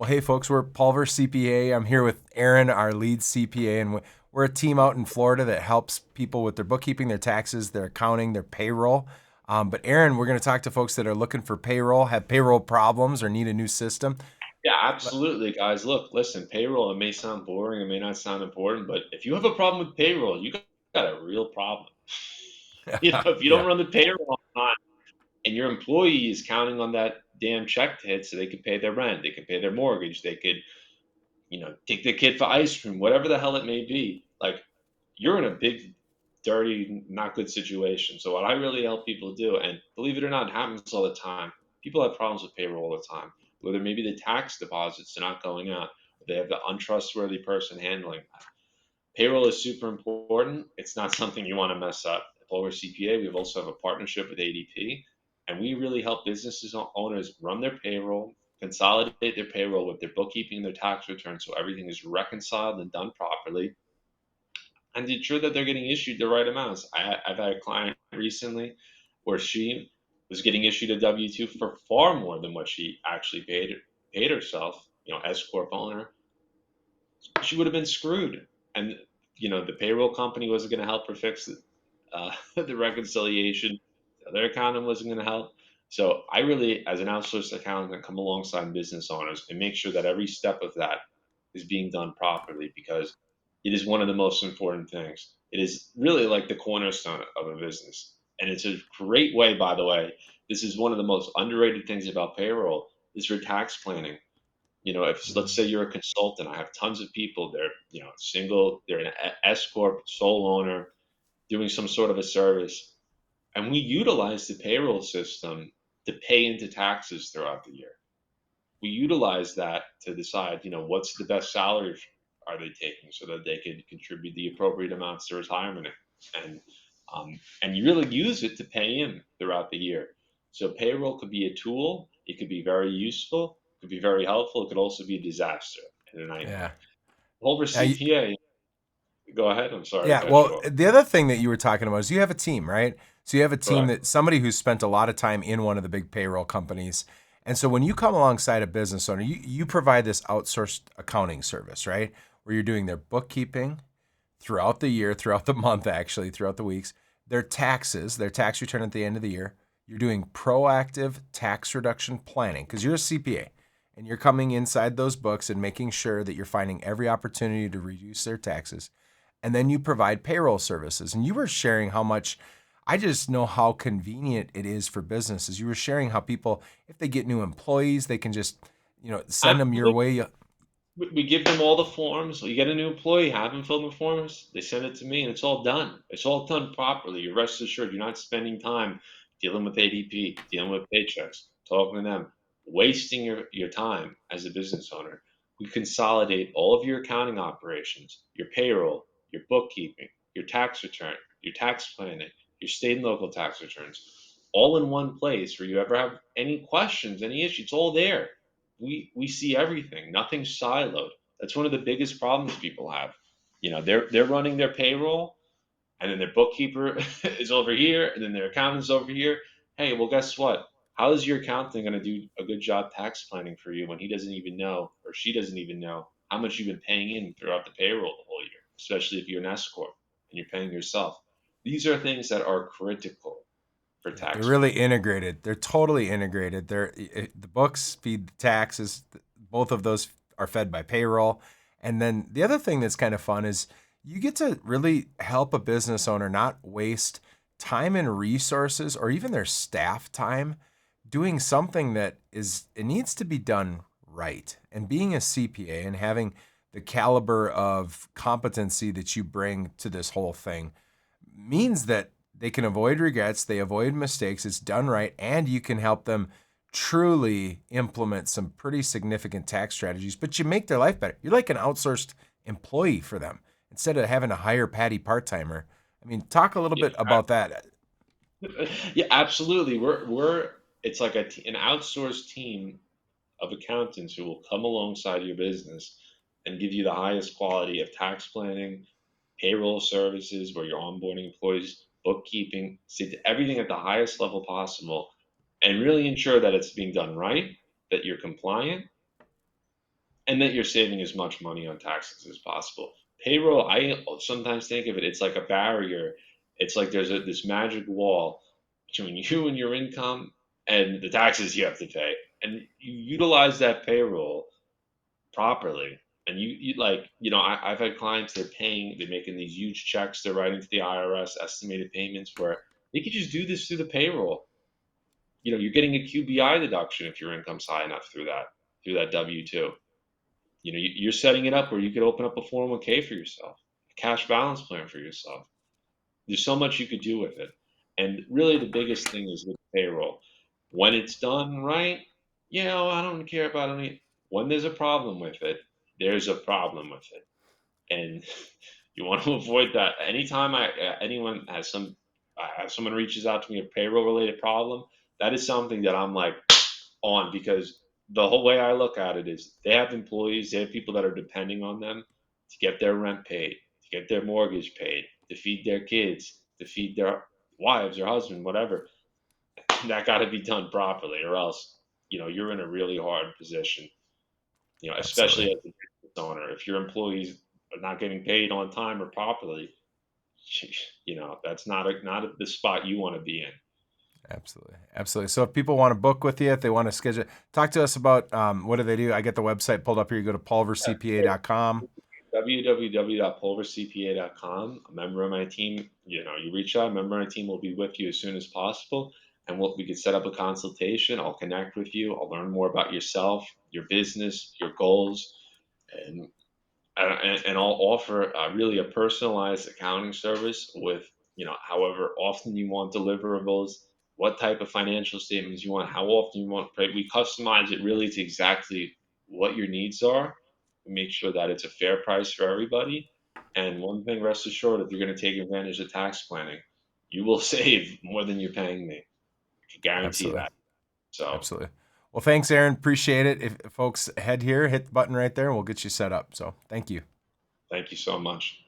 Well, hey, folks, we're Pulver CPA. I'm here with Aaron, our lead CPA, and we're a team out in Florida that helps people with their bookkeeping, their taxes, their accounting, their payroll. But Aaron, we're going to talk to folks that are looking for payroll, have payroll problems, or need a new system. Yeah, Le- absolutely, guys. Look, listen, payroll, it may sound boring, it may not sound important, but if you have a problem with payroll, got a real problem. If you don't yeah, run the payroll on time and your employee is counting on that damn check to hit so they can pay their rent, they can pay their mortgage, they could, take their kid for ice cream, whatever the hell it may be, like you're in a big, dirty, not good situation. So what I really help people do, and believe it or not, it happens all the time. People have problems with payroll all the time. Whether maybe the tax deposits are not going out, or they have the untrustworthy person handling that. Payroll is super important. It's not something you want to mess up. At Pulver CPA, we also have a partnership with ADP, and we really help businesses owners run their payroll, consolidate their payroll with their bookkeeping and their tax returns so everything is reconciled and done properly and to ensure that they're getting issued the right amounts. I've had a client recently where she was getting issued a W two for far more than what she actually paid herself. S corp owner, she would have been screwed, and the payroll company wasn't going to help her fix it. The reconciliation, the other accountant wasn't going to help. So I really, as an outsourced accountant, come alongside business owners and make sure that every step of that is being done properly because it is one of the most important things. It is really like the cornerstone of a business. And it's a great way, by the way. This is one of the most underrated things about payroll is for tax planning. If let's say you're a consultant, I have tons of people, they're, single, they're an S corp, sole owner, doing some sort of a service. And we utilize the payroll system to pay into taxes throughout the year. We utilize that to decide, what's the best salary are they taking so that they can contribute the appropriate amounts to retirement, and and you really use it to pay in throughout the year. So payroll could be a tool. It could be very useful. It could be very helpful. It could also be a disaster and a nightmare. yeah, Over yeah, CPA, go ahead. I'm sorry to yeah. cut you Well, off. the other thing that you were talking about is you have a team, right? So you have a team Correct. that somebody who's spent a lot of time in one of the big payroll companies. And so when you come alongside a business owner, you provide this outsourced accounting service, right? Where you're doing their bookkeeping, throughout the year, throughout the month, actually, throughout the weeks, their taxes, their tax return at the end of the year. You're doing proactive tax reduction planning because you're a CPA and you're coming inside those books and making sure that you're finding every opportunity to reduce their taxes. And then you provide payroll services. And you were sharing how much, I just know how convenient it is for businesses. You were sharing how people, if they get new employees, they can just, send them your Absolutely. way. We give them all the forms. You get a new employee, have them fill the forms. They send it to me, and it's all done. It's all done properly. You're rest assured. You're not spending time dealing with ADP, dealing with paychecks, talking to them, wasting your time as a business owner. We consolidate all of your accounting operations, your payroll, your bookkeeping, your tax return, your tax planning, your state and local tax returns, all in one place where you ever have any questions, any issues. It's all there. We see everything. Nothing's siloed. That's one of the biggest problems people have. They're running their payroll, and then their bookkeeper is over here, and then their accountant's over here. Hey, well, guess what? How is your accountant going to do a good job tax planning for you when he doesn't even know or she doesn't even know how much you've been paying in throughout the payroll the whole year, especially if you're an S corp and you're paying yourself. These are things that are critical for Yeah, they're tax really planning. integrated. They're totally integrated. The books feed the taxes. Both of those are fed by payroll. And then the other thing that's kind of fun is you get to really help a business owner not waste time and resources or even their staff time doing something that is it needs to be done right. And being a CPA and having the caliber of competency that you bring to this whole thing means that they can avoid regrets, they avoid mistakes, it's done right, and you can help them truly implement some pretty significant tax strategies, but you make their life better. You're like an outsourced employee for them instead of having to hire Patty part timer. I mean, talk a little Yeah, bit about that. yeah, absolutely. We're it's like an outsourced team of accountants who will come alongside your business and give you the highest quality of tax planning, payroll services, where you're onboarding employees, bookkeeping, see everything at the highest level possible, and really ensure that it's being done right, that you're compliant, and that you're saving as much money on taxes as possible. Payroll, I sometimes think of it, it's like a barrier. It's like there's this magic wall between you and your income and the taxes you have to pay. And you utilize that payroll properly. And you like, I've had clients, they're making these huge checks, they're writing to the IRS estimated payments where they could just do this through the payroll. You're getting a QBI deduction if your income's high enough through that W-2. You're setting it up where you could open up a 401k for yourself, a cash balance plan for yourself. There's so much you could do with it. And really, the biggest thing is with payroll. When it's done right, I don't care about any. When there's a problem with it, there's a problem with it. And you want to avoid that. Anytime anyone has someone reaches out to me a payroll related problem, that is something that I'm like on, because the whole way I look at it is they have employees, they have people that are depending on them to get their rent paid, to get their mortgage paid, to feed their kids, to feed their wives or husband, whatever. That got to be done properly, or else you're in a really hard position. Absolutely. Especially as a business owner, if your employees are not getting paid on time or properly, that's not the spot you want to be in. Absolutely. Absolutely. So if people want to book with you, if they want to schedule, talk to us about what do they do? I get the website pulled up here. You go to pulvercpa.com. www.pulvercpa.com. A member of my team, you reach out, a member of my team will be with you as soon as possible. And we can set up a consultation. I'll connect with you. I'll learn more about yourself, your business, your goals, and and I'll offer really a personalized accounting service with, however often you want deliverables, what type of financial statements you want, how often you want. Right? We customize it really to exactly what your needs are. We make sure that it's a fair price for everybody. And one thing, rest assured, if you're going to take advantage of tax planning, you will save more than you're paying me. I can guarantee Absolutely. that. So Absolutely. Well, thanks, Aaron. Appreciate it. If folks head here, hit the button right there, and we'll get you set up. So thank you. thank you so much.